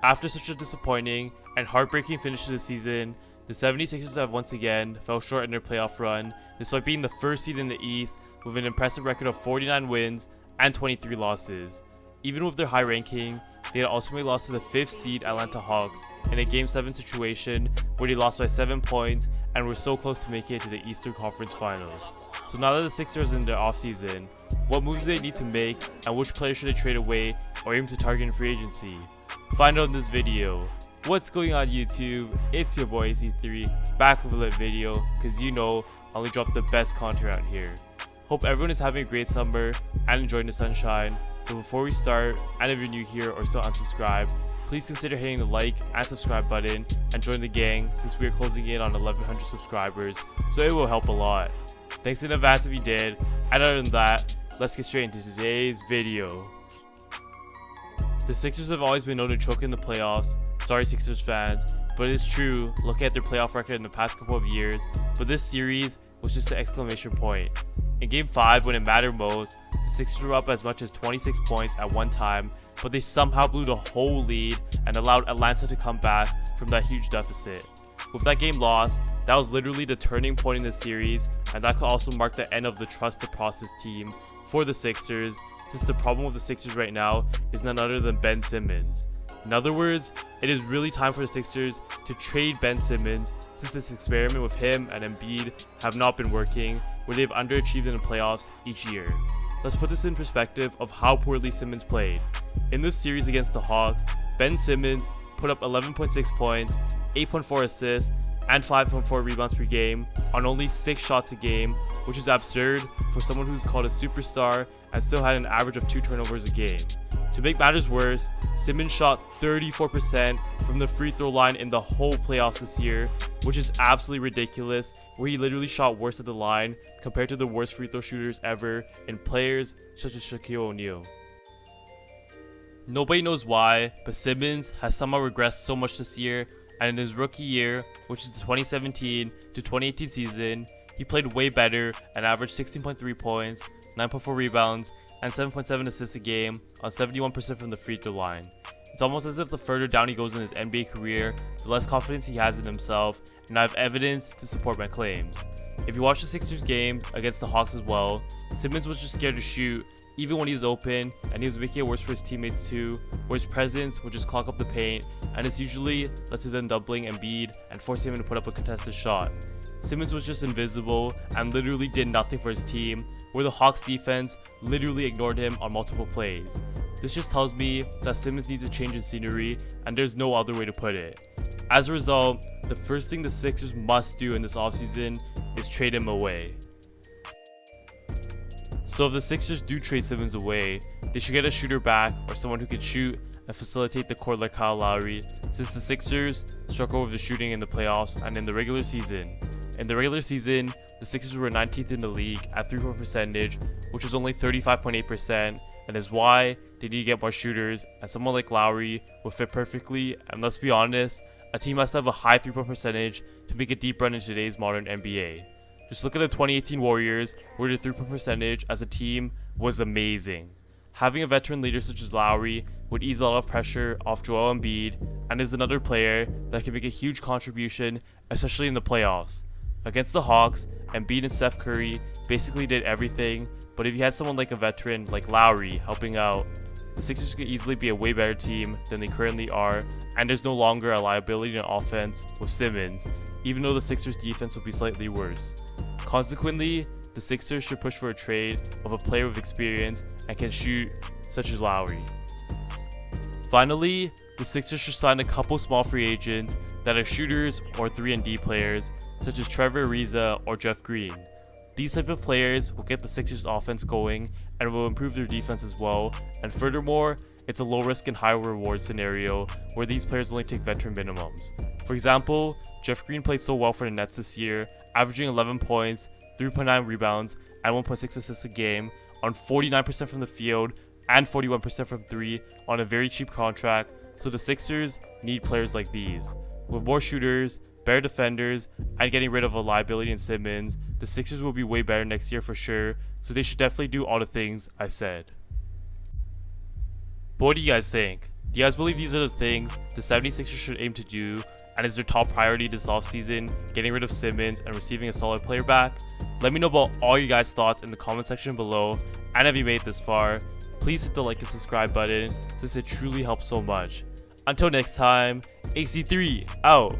After such a disappointing and heartbreaking finish to the season, the 76ers have once again fell short in their playoff run, despite being the first seed in the East with an impressive record of 49 wins and 23 losses. Even with their high ranking, they had ultimately lost to the 5th seed Atlanta Hawks in a Game 7 situation where they lost by 7 points and were so close to making it to the Eastern Conference Finals. So now that the Sixers are in their offseason, what moves do they need to make and which players should they trade away or aim to target in free agency? Find out in this video. What's going on YouTube? It's your boy C3 back with a lit video because you know I only drop the best content out here. Hope everyone is having a great summer and enjoying the sunshine. But before we start, and if you're new here or still unsubscribed, please consider hitting the like and subscribe button and join the gang since we are closing in on 1100 subscribers, so it will help a lot. Thanks in advance if you did, and other than that, let's get straight into today's video. The Sixers have always been known to choke in the playoffs, sorry Sixers fans, but it is true looking at their playoff record in the past couple of years, but this series was just an exclamation point. In Game 5, when it mattered most, the Sixers were up as much as 26 points at one time, but they somehow blew the whole lead and allowed Atlanta to come back from that huge deficit. With that game lost, that was literally the turning point in the series, and that could also mark the end of the trust the process team for the Sixers, since the problem with the Sixers right now is none other than Ben Simmons. In other words, it is really time for the Sixers to trade Ben Simmons, since this experiment with him and Embiid have not been working, where they've underachieved in the playoffs each year. Let's put this in perspective of how poorly Simmons played. In this series against the Hawks, Ben Simmons put up 11.6 points, 8.4 assists, and 5.4 rebounds per game on only 6 shots a game, which is absurd for someone who's called a superstar and still had an average of 2 turnovers a game. To make matters worse, Simmons shot 34% from the free throw line in the whole playoffs this year, which is absolutely ridiculous, where he literally shot worse at the line compared to the worst free throw shooters ever in players such as Shaquille O'Neal. Nobody knows why, but Simmons has somehow regressed so much this year, and in his rookie year, which is the 2017 to 2018 season, he played way better and averaged 16.3 points, 9.4 rebounds, and 7.7 assists a game on 71% from the free throw line. It's almost as if the further down he goes in his NBA career, the less confidence he has in himself, and I have evidence to support my claims. If you watch the Sixers game against the Hawks as well, Simmons was just scared to shoot, even when he was open, and he was making it worse for his teammates too, where his presence would just clog up the paint, and this usually led to them doubling Embiid and forcing him to put up a contested shot. Simmons was just invisible and literally did nothing for his team, where the Hawks defense literally ignored him on multiple plays. This just tells me that Simmons needs a change in scenery, and there's no other way to put it. As a result, the first thing the Sixers must do in this offseason is trade him away. So if the Sixers do trade Simmons away, they should get a shooter back or someone who can shoot and facilitate the court like Kyle Lowry, since the Sixers struggle with the shooting in the playoffs and in the regular season. In the regular season, the Sixers were 19th in the league at 3-point percentage, which was only 35.8%, and is why they need to get more shooters, and someone like Lowry would fit perfectly, and let's be honest, a team has to have a high 3-point percentage to make a deep run in today's modern NBA. Just look at the 2018 Warriors, where their 3-point percentage as a team was amazing. Having a veteran leader such as Lowry would ease a lot of pressure off Joel Embiid, and is another player that can make a huge contribution, especially in the playoffs. Against the Hawks, Embiid and Steph Curry basically did everything, but if you had someone like a veteran like Lowry helping out, the Sixers could easily be a way better team than they currently are, and there's no longer a liability in offense with Simmons, even though the Sixers defense will be slightly worse. Consequently, the Sixers should push for a trade of a player with experience and can shoot, such as Lowry. Finally, the Sixers should sign a couple small free agents that are shooters or 3-and-D players, such as Trevor Ariza or Jeff Green. These type of players will get the Sixers offense going and will improve their defense as well, and furthermore, it's a low risk and high reward scenario where these players only take veteran minimums. For example, Jeff Green played so well for the Nets this year, averaging 11 points, 3.9 rebounds, and 1.6 assists a game on 49% from the field and 41% from 3 on a very cheap contract, so the Sixers need players like these. With more shooters, better defenders, and getting rid of a liability in Simmons, the Sixers will be way better next year for sure, so they should definitely do all the things I said. But what do you guys think? Do you guys believe these are the things the 76ers should aim to do, and is their top priority this offseason getting rid of Simmons and receiving a solid player back? Let me know about all your guys' thoughts in the comment section below, and if you made it this far, please hit the like and subscribe button since it truly helps so much. Until next time, AC3 out.